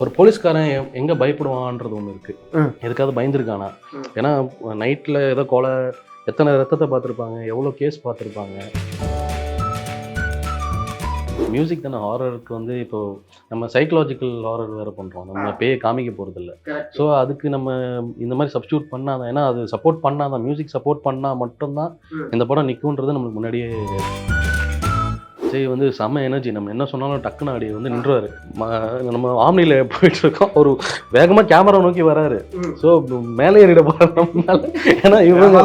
ஒரு போலீஸ்காரன் எங்கே பயப்படுவான்றது ஒன்று இருக்குது. எதுக்காவது பயந்துருக்கானா? ஏன்னா நைட்டில் ஏதோ கொலை, எத்தனை ரத்தத்தை பார்த்துருப்பாங்க, எவ்வளோ கேஸ் பார்த்துருப்பாங்க. மியூசிக் தானே ஹாரருக்கு வந்து இப்போது நம்ம சைக்கலாஜிக்கல் ஹாரர் வேறு பண்ணுறோம், நம்ம பேயை காமிக்க போகிறதில்ல. ஸோ அதுக்கு நம்ம இந்த மாதிரி சப்ஸ்டியூட் பண்ணாதான், ஏன்னா அது சப்போர்ட் பண்ணாதான், மியூசிக் சப்போர்ட் பண்ணால் மட்டும்தான் இந்த படம் நிற்குன்றது நம்மளுக்கு முன்னாடியே. விஜய் வந்து செம்ம எனர்ஜி, நம்ம என்ன சொன்னாலும் டக்குன்னு ஆடி வந்து நின்றுவார். நம்ம ஆம்னியில் போயிட்டுருக்கோம், ஒரு வேகமாக கேமரா நோக்கி வராரு. ஸோ மேலே ஏறிட போகிறார் நம்மளால. ஏன்னா இவங்க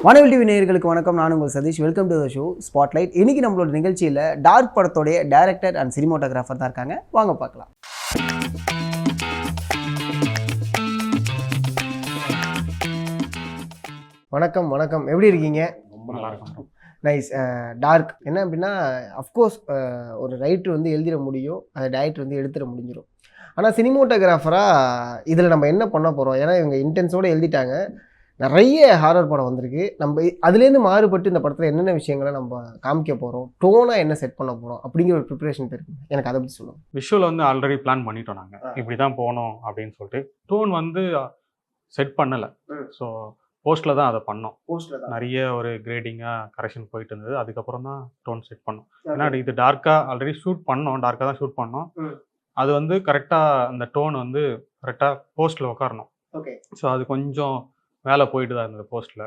வானவில் டிவி நேயர்களுக்கு வணக்கம். நான் உங்கள் Sathish. Welcome to the show spotlight. இன்னைக்கு நம்மளோட நிகழ்ச்சியில் டார்க் படத்தோடைய டைரக்டர் அண்ட் சினிமோட்டோகிராஃபர் தான் இருக்காங்க. வாங்க பார்க்கலாம். வணக்கம் வணக்கம், எப்படி இருக்கீங்க? ரொம்ப நல்லா இருக்கும். நைஸ். டார்க் என்ன அப்படின்னா, அஃப்கோர்ஸ் ஒரு ரைட்டர் வந்து எழுதிட முடியும், அதை டைரக்டர் வந்து எடுத்துட முடிஞ்சிடும். ஆனால் சினிமோட்டோகிராஃபராக இதில் நம்ம என்ன பண்ண போகிறோம்? ஏன்னா இவங்க இன்டென்ஸோடு எழுதிட்டாங்க, நிறைய ஹாரர் படம் வந்திருக்கு. நம்ம அதுலேருந்து மாறுபட்டு இந்த படத்தில் என்னென்ன விஷயங்களை நம்ம காமிக்க போகிறோம், டோனாக என்ன செட் பண்ண போகிறோம் அப்படிங்கிற ஒரு ப்ரிப்பரேஷன் இருக்கு. எனக்கு அதை பற்றி சொல்லுவோம். விஷுவல் வந்து ஆல்ரெடி பிளான் பண்ணிட்டோம் நாங்கள், இப்படி தான் போகணும் அப்படின்னு சொல்லிட்டு. டோன் வந்து செட் பண்ணலை. ஸோ போஸ்ட்டில் தான் அதை பண்ணோம். நிறைய ஒரு கிரேடிங்காக கரெக்ஷன் போயிட்டு இருந்தது. அதுக்கப்புறம் தான் டோன் செட் பண்ணோம். ஏன்னா இது டார்க்காக ஆல்ரெடி ஷூட் பண்ணோம், டார்க்காக தான் ஷூட் பண்ணோம். அது வந்து கரெக்டாக அந்த டோன் வந்து கரெக்டாக போஸ்ட்டில் உட்காரணும். ஸோ அது கொஞ்சம் வேலை போயிட்டு தான் இருந்தது போஸ்ட்டில்.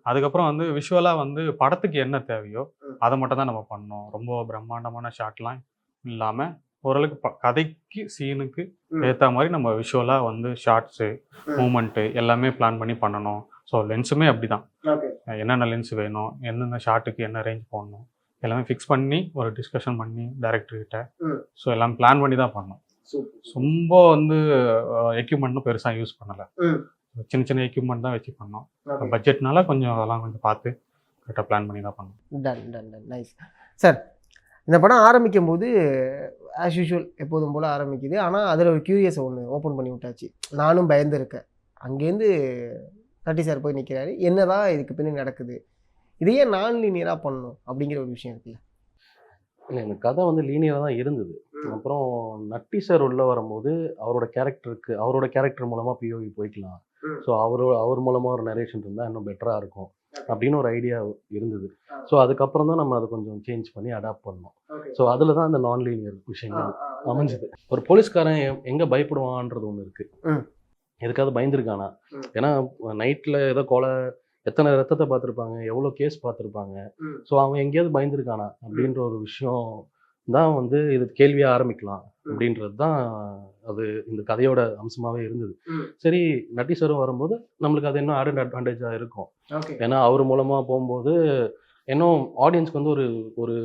அதுக்கப்புறம் வந்து விஷுவலாக வந்து படத்துக்கு என்ன தேவையோ அதை மட்டும் தான் நம்ம பண்ணோம். ரொம்ப பிரம்மாண்டமான ஷாட்லாம் இல்லாமல் ஓரளவுக்கு கதைக்கு சீனுக்கு ஏற்ற மாதிரி நம்ம விஷுவலாக வந்து ஷார்ட்ஸு, மூமெண்ட்டு எல்லாமே பிளான் பண்ணி பண்ணணும். ஸோ லென்ஸுமே அப்படி தான், என்னென்ன லென்ஸ் வேணும், என்னென்ன ஷாட்டுக்கு என்ன ரேஞ்ச் போடணும் எல்லாமே ஃபிக்ஸ் பண்ணி ஒரு டிஸ்கஷன் பண்ணி டைரக்டர்கிட்ட ஸோ எல்லாம் பிளான் பண்ணி தான் பண்ணோம். ரொம்ப வந்து எக்யூப்மெண்ட்டும் பெருசாக யூஸ் பண்ணலை, சின்ன சின்ன எக்யூப்மெண்ட் தான் வச்சு பண்ணோம். பட்ஜெட்னால கொஞ்சம் அதெல்லாம் கொஞ்சம் பார்த்து கரெக்டாக பிளான் பண்ணி தான் பண்ணோம். Done nice sir. இந்த படம் ஆரம்பிக்கும் போது ஆஸ் யூஷுவல் எப்போதும் போல் ஆரம்பிக்குது. ஆனால் அதில் ஒரு கியூரியஸை ஒன்று ஓப்பன் பண்ணி விட்டாச்சு. நானும் பயந்துருக்கேன். அங்கேருந்து தட்டி சார் போய் நிற்கிறாரு, என்னதான் இதுக்கு பின்னாடி நடக்குது, இதையே நான் லீனியராக பண்ணணும் அப்படிங்கிற ஒரு விஷயம் இருக்குல்ல. இல்லை, இந்த கதை வந்து லீனியராக தான் இருந்தது. அப்புறம் நட்டி சார் உள்ளே வரும்போது அவரோட கேரக்டர் மூலமாக பிஓவி போய்க்கலாம். ஸோ அவர் மூலமாக ஒரு நரேஷன் இருந்தால் இன்னும் பெட்டராக இருக்கும் அப்படின்னு ஒரு ஐடியா இருந்தது. ஸோ அதுக்கப்புறம் தான் நம்ம அதை கொஞ்சம் சேஞ்ச் பண்ணி அடாப்ட் பண்ணோம். ஸோ அதில் தான் இந்த நான் லீனியர் விஷயங்கள் அமைஞ்சுது. ஒரு போலீஸ்காரன் எங்கே பயப்படுவான்றது ஒன்று இருக்குது. எதுக்காவது பயந்துருக்கானா? ஏன்னா நைட்டில் ஏதோ கொலை, எத்தனை ரத்தத்தை பார்த்துருப்பாங்க, எவ்வளோ கேஸ் பார்த்துருப்பாங்க. ஸோ அவன் எங்கேயாவது பயந்துருக்கானா அப்படின்ற ஒரு விஷயம் தான் வந்து இது கேள்வியாக ஆரம்பிக்கலாம் அப்படின்றது தான் அது இந்த கதையோட அம்சமாகவே இருந்தது. சரி, நட்டி சாரும் வரும்போது நம்மளுக்கு அது இன்னும் ஆடட் அட்வான்டேஜாக இருக்கும். ஏன்னா அவர் மூலமாக போகும்போது இன்னும் ஆடியன்ஸ்க்கு வந்து ஒரு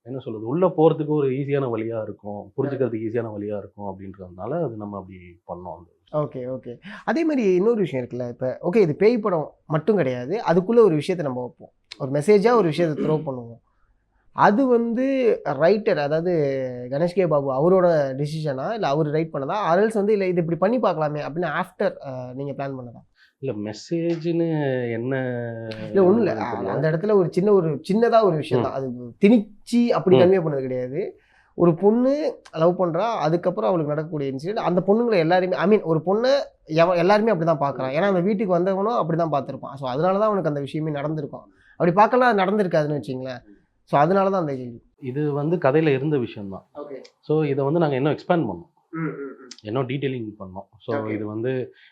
என்ன சொல்கிறது, உள்ளே போகிறதுக்கு ஒரு ஈஸியான வழியாக இருக்கும், புரிஞ்சுக்கிறதுக்கு ஈஸியான வழியாக இருக்கும் அப்படின்றதுனால அது நம்ம அப்படி பண்ணோம். ஓகே. அதே மாதிரி இன்னொரு விஷயம் இருக்குல்ல, இப்போ இது பேய் படம் மட்டும் கிடையாது, அதுக்குள்ளே ஒரு விஷயத்தை நம்ம வைப்போம், ஒரு மெசேஜாக ஒரு விஷயத்தை த்ரோ பண்ணுவோம். அது வந்து ரைட்டர், அதாவது கணேஷ் கே பாபு அவரோட டிசிஷனா, இல்லை அவர் ரைட் பண்ணதா, அரல்ஸ் வந்து இல்லை இது இப்படி பண்ணி பார்க்கலாமே அப்படின்னு ஆஃப்டர் நீங்கள் பிளான் பண்ணதா? இல்லை, மெசேஜ்னு என்ன இல்லை ஒன்றும் இல்லை, அந்த இடத்துல ஒரு சின்னதாக ஒரு விஷயம் தான், அது திணிச்சு அப்படி கன்வே பண்ணது கிடையாது. ஒரு பொண்ணு லவ் பண்ணுறா, அதுக்கப்புறம் அவளுக்கு நடக்கக்கூடிய இன்சிடென்ட், அந்த பொண்ணுங்களை எல்லாருமே ஒரு பொண்ணை எல்லாருமே அப்படி தான் பார்க்குறான். ஏன்னா அந்த வீட்டுக்கு வந்தவனும் அப்படி தான் பார்த்துருப்பான். ஸோ அதனால தான் அவனுக்கு அந்த விஷயமே நடந்திருக்கும். அப்படி பார்க்கலாம் நடந்திருக்காதுன்னு வச்சிங்களேன். ஸோ அதனால தான் அந்த கேள்வி. இது வந்து கதையில் இருந்த விஷயம்தான். ஸோ இதை வந்து நாங்கள் இன்னும் எக்ஸ்பேண்ட் பண்ணோம், இன்னும் டீட்டெயிலிங் பண்ணோம். ஸோ இது வந்து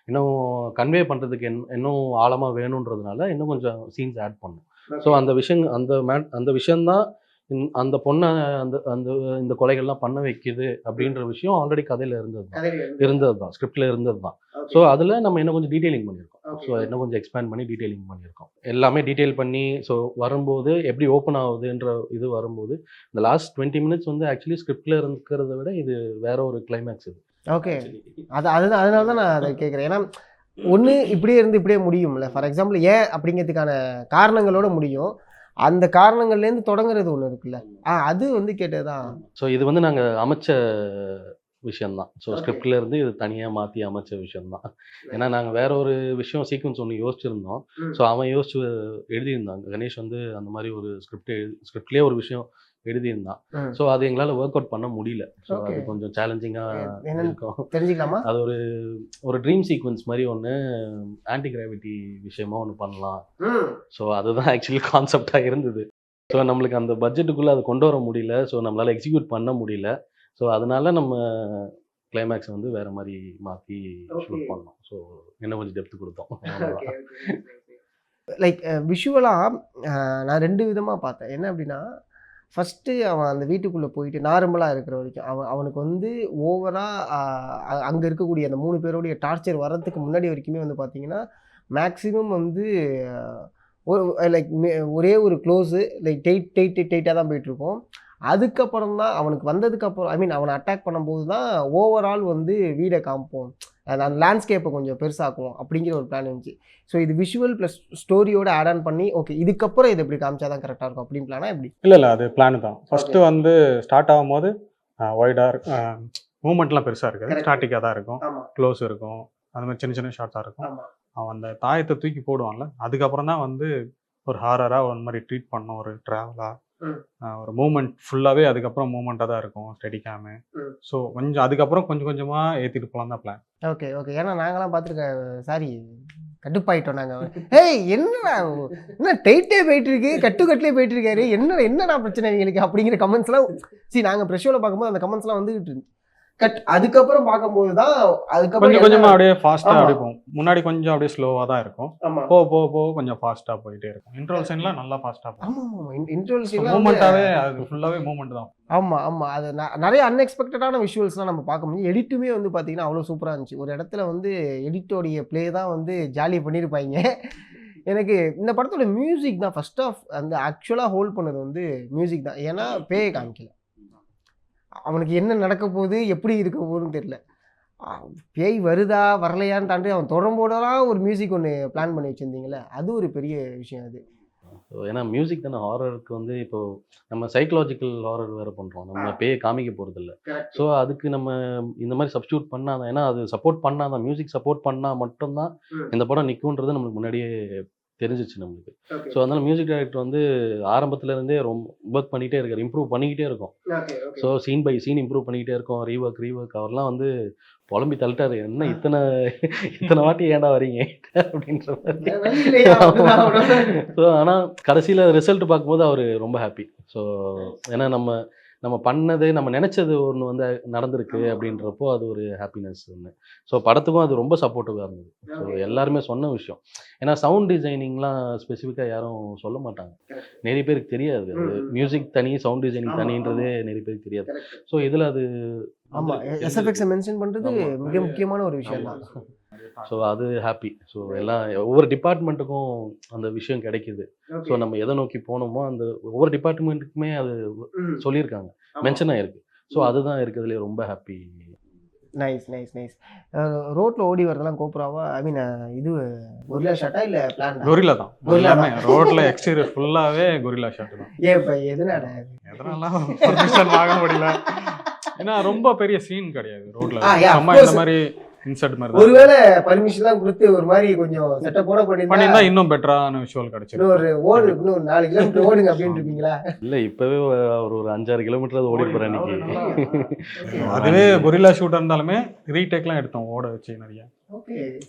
இன்னும் கன்வே பண்ணுறதுக்கு இன்னும் ஆழமாக வேணுன்றதுனால இன்னும் கொஞ்சம் சீன்ஸ் ஆட் பண்ணோம். ஸோ அந்த விஷயந்தான் அந்த பொண்ணை இந்த கொலைகள்லாம் பண்ண வைக்குது அப்படின்ற விஷயம் ஆல்ரெடி கதையில் இருந்தது தான், ஸ்கிரிப்டில் இருந்தது தான். ஸோ அதில் நம்ம இன்னும் கொஞ்சம் டீட்டெயிலிங் பண்ணியிருக்கோம். ஸோ இன்னும் கொஞ்சம் எக்ஸ்பேண்ட் பண்ணி டீட்டெயிலிங் பண்ணியிருக்கோம். எல்லாமே டீட்டெயில் பண்ணி ஸோ வரும்போது எப்படி ஓப்பன் ஆகுதுன்ற இது வரும்போது இந்த லாஸ்ட் 20 மினிட்ஸ் வந்து ஆக்சுவலி ஸ்கிரிப்டில் இருக்கிறத விட இது வேற ஒரு கிளைமேக்ஸ். இது அதுதான், அதனால தான் நான் அதை கேட்குறேன். ஏன்னா ஒன்று இப்படியே இருந்து இப்படியே முடியும்ல. ஃபார் எக்ஸாம்பிள் ஏன் அப்படிங்கிறதுக்கான காரணங்களோட முடியும், அந்த காரணங்கள்லேருந்து தொடங்குறது ஒன்று இருக்குல்ல, அது வந்து கேட்டதுதான். ஸோ இது வந்து நாங்கள் அமைச்ச விஷயம்தான். ஸோ ஸ்கிரிப்டில் இருந்து இது தனியாக மாற்றி அமைச்ச விஷயம்தான். ஏன்னா நாங்கள் வேற ஒரு விஷயம் சீக்வன்ஸ் ஒன்று யோசிச்சிருந்தோம். ஸோ அவன் யோசிச்சு எழுதியிருந்தாங்க. கணேஷ் வந்து அந்த மாதிரி ஒரு ஸ்கிரிப்ட்லேயே ஒரு விஷயம் எழுதியிருந்தான். ம். ஸோ அது எங்களால் ஒர்க் அவுட் பண்ண முடியல. ஸோ அது Okay. கொஞ்சம் சேலஞ்சிங்காக என்னன்னு இருக்கும். தெரிஞ்சுக்கலாமா? அது ஒரு ட்ரீம் சீக்வன்ஸ் மாதிரி ஒன்று ஆன்டி கிராவிட்டி விஷயமா ஒன்று பண்ணலாம். ஸோ அதுதான் ஆக்சுவலி கான்செப்டாக இருந்தது. ஸோ நம்மளுக்கு அந்த பட்ஜெட்டுக்குள்ளே அதை கொண்டு வர முடியல. ஸோ நம்மளால் எக்ஸிக்யூட் பண்ண முடியல. ஸோ அதனால நம்ம கிளைமேக்ஸ் வந்து வேற மாதிரி மாற்றி ஷூட் Okay. பண்ணோம். ஸோ இன்னும் கொஞ்சம் டெப்த் கொடுத்தோம். அவ்வளவுதான். லைக் விஷுவலாக நான் 2 விதமாக பார்த்தேன். என்ன அப்படின்னா, ஃபஸ்ட்டு அவன் அந்த வீட்டுக்குள்ளே போயிட்டு நார்மலாக இருக்கிற வரைக்கும் அவனுக்கு வந்து ஓவராக அங்கே இருக்கக்கூடிய அந்த 3 பேருடைய டார்ச்சர் வர்றதுக்கு முன்னாடி வரைக்குமே வந்து பார்த்தீங்கன்னா, மேக்ஸிமம் வந்து ஒரு லைக் ஒரே ஒரு க்ளோஸு லைக் டைட்டாக தான் போயிட்டுருக்கும். அதுக்கப்புறம் தான் அவனுக்கு வந்ததுக்கப்புறம் ஐ மீன் அவனை அட்டாக் பண்ணும்போது தான் ஓவரால் வந்து வீடை காமிப்போம், அந்த லேண்ட்ஸ்கேப்பை கொஞ்சம் பெருசாக்குவோம் அப்படிங்கிற ஒரு பிளான் இருந்துச்சு. ஸோ இது விஷுவல் ப்ளஸ் ஸ்டோரியோட ஆட் ஆன் பண்ணி ஓகே இதுக்கப்புறம் இது இப்படி காமிச்சா தான் கரெக்டாக இருக்கும் அப்படின்னு பிளானா எப்படி? இல்லை அது பிளான் தான். ஃபஸ்ட்டு வந்து ஸ்டார்ட் ஆகும்போது ஒய்டாக மூமெண்ட்லாம் பெருசாக இருக்காது, Correct. ஸ்டாட்டிக்காக தான் இருக்கும், ஆமாம் க்ளோஸ் இருக்கும், அந்த மாதிரி சின்ன சின்ன ஷார்ட்ஸாக இருக்கும். ஆமாம் அவன் அந்த தாயத்தை தூக்கி போடுவான்ல, அதுக்கப்புறம் தான் வந்து ஒரு ஹாரராக ஒரு மாதிரி ட்ரீட் பண்ணோம், ஒரு ட்ராவலாக ம். ஒரு மூமெண்ட் ஃபுல்லாகவே அதுக்கப்புறம் மூமெண்ட்டாக தான் இருக்கும், ஸ்டெடிக்காமு. ம். ஸோ கொஞ்சம் அதுக்கப்புறம் கொஞ்சம் கொஞ்சமாக ஏற்றிட்டு போகலாம் தான் பிளான். ஓகே ஓகே ஏன்னா நாங்களாம் பார்த்துருக்க சாரி கடுப்பாயிட்டோம் நாங்கள். ஏய் என்னடா என்ன டைட்டே போயிட்டு இருக்கு, கட்டுக்கட்டிலே போயிட்டு இருக்காரு, என்னடா பிரச்சனை இவங்களுக்கு அப்படிங்கிற கமெண்ட்ஸ்லாம் நாங்கள் ப்ரெஷோவில் பார்க்கும்போது அந்த கமெண்ட்ஸ்லாம் வந்துகிட்டு இருந்து அதுக்கப்புறம் பார்க்கும்போது தான் கொஞ்சம் கொஞ்சமாக அப்படியே ஃபாஸ்ட்டாக ஆமா. அப்படியே போகும். முன்னாடி கொஞ்சம் அப்படியே ஸ்லோவாக தான் இருக்கும், ஆமாம் போக கொஞ்சம் ஃபாஸ்ட்டாக போயிட்டே இருக்கும். இன்ட்ரோல் சீன்லாம் நல்லா ஃபாஸ்ட்டாக போகும். ஆமாம் ஆமாம் இன்ட்ரோல் மூமெண்ட்டாகவே அது ஃபுல்லாகவே மூமெண்ட் தான். ஆமாம் அது நிறைய அன்எக்ஸ்பெக்டடான விஷுவல்ஸ்லாம் நம்ம பார்க்க முடியும். எடிட்டுமே வந்து பார்த்தீங்கன்னா அவ்வளோ சூப்பராக இருந்துச்சு. ஒரு இடத்துல வந்து எடிட்டோடைய ப்ளே தான் வந்து ஜாலி பண்ணியிருப்பாங்க. எனக்கு இந்த படத்தோட மியூசிக் தான் ஃபர்ஸ்ட் ஆஃப் அந்த ஆக்சுவலாக ஹோல்ட் பண்ணது வந்து மியூசிக் தான். ஏன்னா பேயை காமிக்கல, அவனுக்கு என்ன நடக்க போகுது எப்படி இருக்க போகுதுன்னு தெரியல. பேய் வருதா வரலையான்னு தாண்டி அவன் தொடம்போடலாம் ஒரு மியூசிக் ஒன்று பிளான் பண்ணி வச்சுருந்தீங்களே, அது ஒரு பெரிய விஷயம் அது. ஸோ ஏன்னா மியூசிக் தானே ஹாரருக்கு வந்து இப்போ நம்ம சைக்கலாஜிக்கல் ஹாரர் வேறு பண்ணுறோம், நம்ம பேயை காமிக்க போகிறதில்ல. ஸோ அதுக்கு நம்ம இந்த மாதிரி சப்ஸ்டியூட் பண்ணாதான், ஏன்னா அது சப்போர்ட் பண்ணாதான், மியூசிக் சப்போர்ட் பண்ணால் மட்டும்தான் இந்த படம் நிற்குன்றது நம்மளுக்கு முன்னாடியே தெரிஞ்சிச்சு நம்மளுக்கு. ஸோ அதனால மியூசிக் டைரக்டர் வந்து ஆரம்பத்துலேருந்தே ரொம்ப ஒர்க் பண்ணிகிட்டே இருக்கார், இம்ப்ரூவ் பண்ணிக்கிட்டே இருக்கும். So scene by scene improve பண்ணிக்கிட்டே இருக்கும், ரீவர்க் அவர்லாம் வந்து புலம்பி தள்ளிட்டாரு, என்ன இத்தனை வாட்டி ஏன்டா வரீங்க அப்படின்ற மாதிரி. ஸோ ஆனால் கடைசியில் ரிசல்ட் பார்க்கும்போது அவர் ரொம்ப ஹாப்பி. ஸோ ஏன்னா நம்ம பண்ணது நம்ம நினச்சது ஒன்று வந்து நடந்திருக்கு அப்படின்றப்போ அது ஒரு ஹாப்பினஸ் ஒன்று. ஸோ படத்துக்கும் அது ரொம்ப சப்போர்ட்டிவாக இருந்தது. ஸோ எல்லாருமே சொன்ன விஷயம், ஏன்னா சவுண்ட் டிசைனிங்லாம் ஸ்பெசிஃபிக்காக யாரும் சொல்ல மாட்டாங்க, நிறைய பேருக்கு தெரியாது. அது மியூசிக் தனி, சவுண்ட் டிசைனிங் தனின்றதே நிறைய பேருக்கு தெரியாது. ஸோ இதில் அது ஆமாம் எஸ்எஃப்எக்ஸை மென்ஷன் பண்ணுறது மிக முக்கியமான ஒரு விஷயம் தான். ஸோ அது ஹாப்பி. ஸோ எல்லாம் ஒவ்வொரு டிபார்ட்மெண்ட்டுக்கும் அந்த விஷயம் கிடைக்குது. ஸோ நம்ம எதை நோக்கி போனோமோ அந்த ஒவ்வொரு டிபார்ட்மெண்ட்டுக்குமே அது சொல்லியிருக்காங்க, மென்ஷன் ஆகிருக்கு. ஸோ அதுதான் இருக்கிறதுலே ரொம்ப ஹாப்பி. நைஸ் ரோட்டில் ஓடி வரதெல்லாம் கோப்ராவா ஐ மீன் இது கொரில்லா ஷாட்டா இல்லை பிளான்? கொரில்லா தான் கொரில்லா எல்லாமே. ரோட்ல எக்ஸ்டீரியர் ஃபுல்லாவே கொரில்லா ஷாட் தான். ஏன் இப்போ எதுனால எதனால பர்மிஷன் வாங்க முடியல, ஏன்னா ரொம்ப பெரிய சீன் கிடையாது ரோட்ல. yeah, சும்மா of இந்த course. மாதிரி இன்சர்ட் மாதிரி தான். ஒருவேளை பர்மிஷன்லாம் கொடுத்து ஒரு மாதிரி கொஞ்சம் செட்டப்போட பண்ணியிருந்தா இன்னும் பெட்டரான விஷுவல் கிடைச்சிடும். இன்னும் 4 கிலோமீட்டர் ஓடுங்க அப்படின்னு இருப்பீங்களா? இல்லை இப்போவே ஒரு 5-6 கிலோமீட்டர் ஓடி போகிறேன் இன்னைக்கு. அதுவே கொரில்லா ஷூட் இருந்தாலுமே ரீடேக்லாம் எடுத்தோம் ஓட வச்சு நிறைய.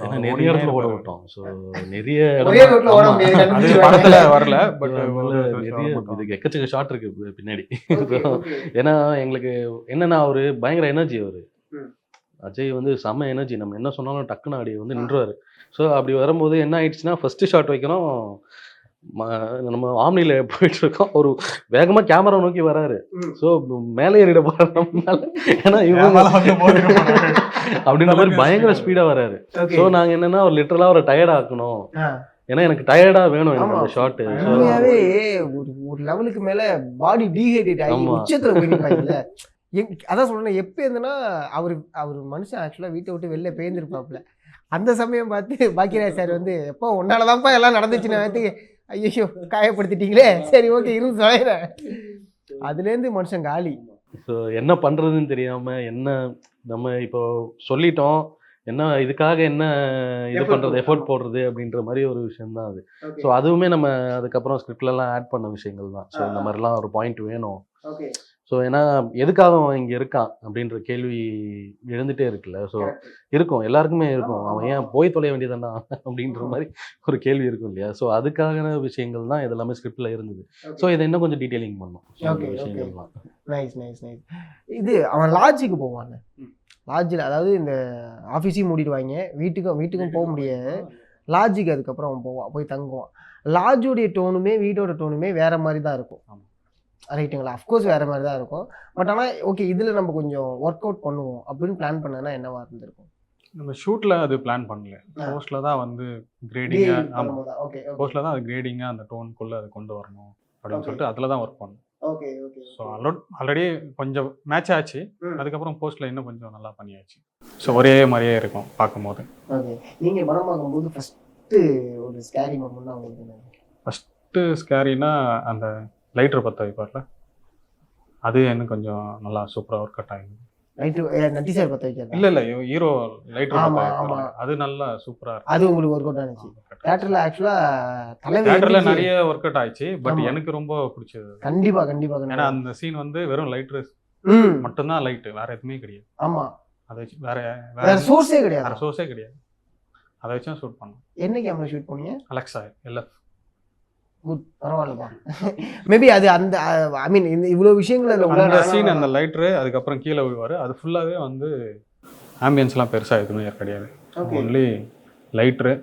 ஏன்னா நிறைய இடத்துல ஓட விட்டோம். ஸோ நிறைய ஒரே ரோட்ல ஓட முடியாது, அது கண்டுபிடிச்சிருவாங்க. படத்துல வரல, பட் நிறைய இதுக்கு எக்கச்சக்க ஷாட் இருக்கு பின்னாடி. ஏன்னா எங்களுக்கு என்னன்னா அவரு பயங்கர எனர்ஜி, அவரு அஜய் வந்து செம்ம எனர்ஜி, நம்ம என்ன சொன்னாலும் டக்குன்னு அப்படி வந்து நின்றுவாரு. ஸோ அப்படி வரும்போது என்ன ஆயிடுச்சுன்னா ஃபர்ஸ்ட் ஷாட் வைக்கிறோம், நம்ம ஆம்னியில் போயிட்டு இருக்கோம், ஒரு வேகமா கேமரா நோக்கி வராரு. ஸோ மேலே ஏறிட போறாரு, ஏன்னா இவங்க அப்படின்ற மாதிரி பயங்கர ஸ்பீடா வராரு. ஸோ நாங்க என்னன்னா ஒரு லிட்டரலா ஒரு டயர்ட் ஆக்கணும், ஏன்னா எனக்கு டயர்டா வேணும் எனக்கு அந்த ஷாட். உண்மையாவே ஒரு லெவலுக்கு மேல பாடி டீஹைட்ரேட் ஆகி உச்சத்துல போய் நிப்பாங்கல்ல. அதான் சொல்றேன், எப்போ இருந்ததுன்னா அவர் மனுஷன் ஆக்சுவலா வீட்டை விட்டு வெளில பேர்ந்துருப்பாப்புல. அந்த சமயம் பார்த்து பாக்கியராஜ் சார் வந்து எப்போ உன்னாலதான்ப்பா எல்லாம் நடந்துச்சுன்னு வந்து ஐயோ காயப்படுத்திட்டீங்களே, சரி ஓகே இருந்து சொல்லிடுறேன். அதுலேருந்து மனுஷன் காலி. ஸோ என்ன பண்ணுறதுன்னு தெரியாமல், என்ன நம்ம இப்போ சொல்லிட்டோம், என்ன இதுக்காக என்ன இது பண்ணுறது, எஃபோர்ட் போடுறது அப்படின்ற மாதிரி ஒரு விஷயம் தான் அது. ஸோ அதுவுமே நம்ம அதுக்கப்புறம் ஸ்கிரிப்ட்லலாம் ஆட் பண்ண விஷயங்கள் தான். ஸோ இந்த மாதிரிலாம் ஒரு பாயிண்ட் வேணும், ஓகே ஸோ ஏன்னா எதுக்காக அவன் இங்கே இருக்கான் அப்படின்ற கேள்வி எழுந்துட்டே இருக்குல்ல. ஸோ இருக்கும், எல்லாருக்குமே இருக்கும். அவன் ஏன் போய் தொலைய வேண்டியதானா அப்படின்ற மாதிரி ஒரு கேள்வி இருக்கும் இல்லையா. ஸோ அதுக்கான விஷயங்கள் தான் இதெல்லாமே ஸ்கிரிப்டில் இருந்தது. ஸோ இதை இன்னும் கொஞ்சம் டீட்டெயிலிங் பண்ணோம். ஓகே விஷயங்கள்லாம் நைஸ் நைஸ் நைஸ். இது அவன் லாட்ஜுக்கு போவாங்க. லாட்ஜில் அதாவது இந்த ஆஃபீஸையும் மூடிடுவாங்க, வீட்டுக்கும் போக முடியாது. லாட்ஜுக்கு அதுக்கப்புறம் அவன் போவான், போய் தங்குவான். லாட்ஜுடைய டோனுமே வீடோட டோனுமே வேற மாதிரி தான் இருக்கும். ரைட்டுங்களா? அஃப்கோர்ஸ் வேற மாதிரி தான் இருக்கும். பட் ஆனால் ஓகே இதில் நம்ம கொஞ்சம் ஒர்க் அவுட் பண்ணுவோம் அப்படின்னு பிளான் பண்ணனா என்னவா இருந்திருக்கும்? நம்ம ஷூட்டில் அது பிளான் பண்ணல. போஸ்ட்டில் தான் வந்து கிரேடிங்காக, ஆமாம் ஓகே போஸ்ட்டில் தான் அது கிரேடிங்காக அந்த டோனுக்குள்ளே அதை கொண்டு வரணும் அப்படின்னு சொல்லிட்டு அதில் தான் ஒர்க் பண்ணோம். Okay okay. ஸோ ஆல்ரெடி கொஞ்சம் மேட்ச் ஆச்சு. அதுக்கப்புறம் போஸ்ட்டில் இன்னும் கொஞ்சம் நல்லா பண்ணியாச்சு. ஸோ ஒரே மாதிரியே இருக்கும் பார்க்கும்போது. ஓகே. நீங்கள் படம் பார்க்கும்போது ஃபஸ்ட்டு ஒரு ஸ்கேரி மொமெண்ட்னா உங்களுக்கு ஃபஸ்ட்டு ஸ்கேரினா அந்த லைட்டர் பற்ற வைப்பார்ல, அது எனக்கு கொஞ்சம் நல்லா சூப்பராக ஒர்க் அவுட் ஆகிடும். லைட்டு நட்டி சார் பற்ற வைக்கிறது இல்லை ஹீரோ லைட்டர் பற்ற ஆமாம் வைப்பார், ஆமாம், அது நல்லா சூப்பராக இருக்கும். அது உங்களுக்கு ஒர்க் அவுட் ஆனிச்சு. தேட்டரில் ஆக்சுவலாக தேட்டரில் நிறைய ஒர்க் அவுட் ஆயிடுச்சு. பட் எனக்கு ரொம்ப பிடிச்சது கண்டிப்பாக கண்டிப்பாக. ஏன்னா அந்த சீன் வந்து வெறும் லைட்ரு மட்டும்தான், லைட்டு வேற எதுவுமே கிடையாது. ஆமாம், அதை வச்சு வேற சோர்ஸே கிடையாது. வேற சோர்ஸே கிடையாது. அதை வச்சு தான் ஷூட் பண்ணோம். என்ன கேமரா ஷூட் பண்ணீங்க? Alexa LF. குட், பரவாயில்லப்பா. மேபி அது அந்த ஐ மீன் இந்த இவ்வளோ விஷயங்கள் அந்த சீன், அந்த லைட்ரு அதுக்கப்புறம் கீழே விழுவார், அது ஃபுல்லாகவே வந்து ஆம்பியன்ஸ்லாம் பெருசாக எதுவுமே கிடையாது. ஒன்லி லைட்ரு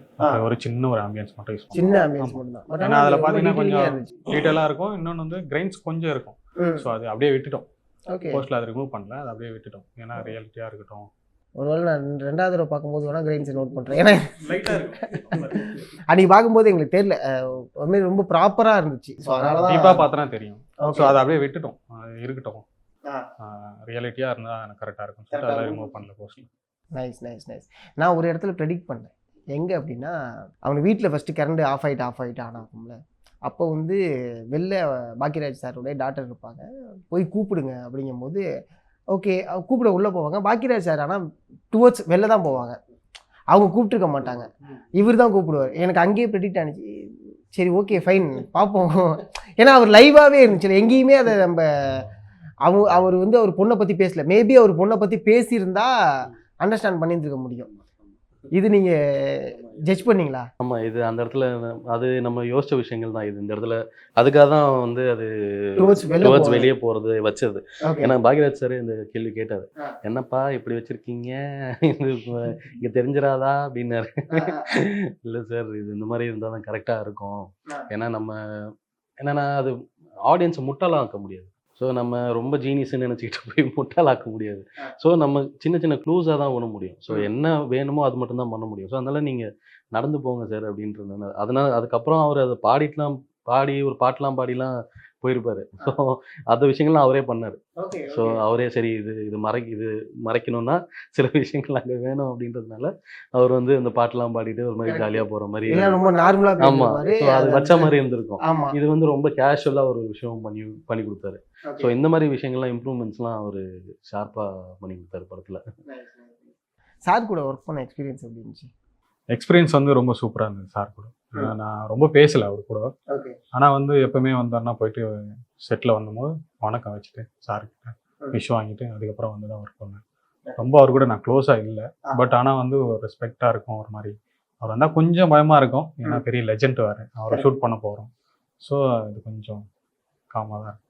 ஒரு சின்ன ஒரு ஆம்பியன்ஸ் மட்டும் யூஸ் சின்ன ஆம்பியன்ஸ் மட்டும் தான். ஏன்னா அதில் பார்த்தீங்கன்னா கொஞ்சம் டீட்டெயிலாக இருக்கும். இன்னொன்று வந்து கிரைன்ஸ் கொஞ்சம் இருக்கும். ஸோ அது அப்படியே விட்டுட்டோம். ஓகே. போஸ்ட்டில் அதை ரிமூவ் பண்ணல, அதை அப்படியே விட்டுட்டோம். ஏன்னா ரியாலிட்டியாக இருக்கட்டும். ஒருவேளை நான் 2வது தடவை பார்க்கும்போது வேணால் கிரைன்ஸை நோட் பண்ணுறேன். ஏன்னா லைட்டாக இருக்கும். அன்றைக்கி பார்க்கும்போது எங்களுக்கு தெரியல, அதுமாரி ரொம்ப ப்ராப்பராக இருந்துச்சு. ஸோ அதனால தான் டீப்பாக பார்த்தனா தெரியும். ஸோ அதை அப்படியே விட்டுட்டோம், இருக்கட்டும், ரியாலிட்டியாக இருந்தால் எனக்கு கரெக்டாக இருக்கும் சொல்லிட்டு அதெல்லாம் ரிமூவ் பண்ணல போஸ்ட்டில். Nice nice nice. நான் ஒரு இடத்துல ப்ரெடிக்ட் பண்ணேன். எங்கே அப்படின்னா, அவங்க வீட்டில் ஃபஸ்ட்டு கரண்ட் ஆஃப் ஆகிட்டு ஆன் ஆகும்ல, அப்போ வந்து வெளில பாக்கியராஜ் சாரோடைய டாக்டர் இருப்பாங்க, போய் கூப்பிடுங்க அப்படிங்கும்போது ஓகே கூப்பிட உள்ளே போவாங்க. பாக்கியராஜ் சார் ஆனால் டுவர்ட்ஸ் வெளில தான் போவாங்க, அவங்க கூப்பிட்டுருக்க மாட்டாங்க, இவர் தான் கூப்பிடுவார். எனக்கு அங்கேயே ப்ரெடிக்ட் ஆனிச்சு, சரி ஓகே ஃபைன் பார்ப்போம். ஏன்னா அவர் லைவாகவே இருந்துச்சு, எங்கேயுமே அதை நம்ம அவர் வந்து அவர் பொண்ணை பற்றி பேசல. மேபி அவர் பொண்ணை பற்றி பேசியிருந்தா அண்டர்ஸ்டாண்ட் பண்ணியிருந்துருக்க முடியும். இது நீங்கள் ஜட்ஜ் பண்ணீங்களா? ஆமாம், இது அந்த இடத்துல அது நம்ம யோசிச்ச விஷயங்கள் தான். இது இந்த இடத்துல அதுக்காக தான் வந்து அது டுவர்ட்ஸ் வெளியே போகிறது வச்சது. ஏன்னா பாக்யராஜ் சார் இந்த கேள்வி கேட்டார், என்னப்பா இப்படி வச்சுருக்கீங்க, இது இங்கே தெரிஞ்சிடாதா அப்படின்னாரு. இல்லை சார், இது இந்த மாதிரி இருந்தால் தான் கரெக்டாக இருக்கும். ஏன்னா நம்ம என்னென்னா அது ஆடியன்ஸை முட்டாளாக்க முடியாது. ஸோ நம்ம ரொம்ப ஜீனியஸ்ன்னு நினச்சிக்கிட்டு போய் முட்டாளாக்க முடியாது. ஸோ நம்ம சின்ன சின்ன க்ளூஸாக தான் பண்ண முடியும். ஸோ என்ன வேணுமோ அது மட்டும் தான் பண்ண முடியும். ஸோ அதனால் நீங்கள் நடந்து போங்க சார் அப்படின்றது. அதனால் அதுக்கப்புறம் அவர் அதை பாடி ஒரு பாட்டெலாம் பாடிலாம் போயிருப்பார். ஸோ அந்த விஷயங்கள்லாம் அவரே பண்ணார். ஸோ அவரே சரி இது மறைக்கணும்னா சில விஷயங்கள் அங்கே வேணும் அப்படின்றதுனால அவர் வந்து அந்த பாட்டெலாம் பாடிட்டு ஒரு மாதிரி ஜாலியாக போகிற மாதிரி ரொம்ப நார்மலாக. ஆமாம், ஸோ அது வச்ச மாதிரி இருந்திருக்கும். இது வந்து ரொம்ப கேஷுவலாக ஒரு விஷயம் பண்ணி கொடுத்தாரு. ஸோ இந்த மாதிரி விஷயங்கள்லாம் இம்ப்ரூவ்மெண்ட்ஸ்லாம் அவர் ஷார்ப்பாக பண்ணி கொடுத்தாரு படத்தில். சார் கூட ஒர்க் பண்ண எக்ஸ்பீரியன்ஸ் எப்படி இருந்துச்சு? எக்ஸ்பீரியன்ஸ் வந்து ரொம்ப சூப்பராக இருந்தது சார் கூட. நான் ரொம்ப பேசலை அவர் கூட. ஆனால் வந்து எப்பவுமே வந்தார்னா போயிட்டு செட்டில் வந்தபோது வணக்கம் வச்சுட்டு சார்கிட்ட விஷ் வாங்கிட்டு அதுக்கப்புறம் வந்து தான் ஒர்க் பண்ணேன். ரொம்ப அவர் கூட நான் க்ளோஸாக இல்லை, பட் ஆனால் வந்து ஒரு ரெஸ்பெக்டாக இருக்கும். ஒரு மாதிரி அவர் வந்தால் கொஞ்சம் பயமாக இருக்கும், ஏன்னா பெரிய லெஜெண்ட் வேறு, அவரை ஷூட் பண்ண போகிறோம். ஸோ இது கொஞ்சம் காமாக தான் இருக்கும்.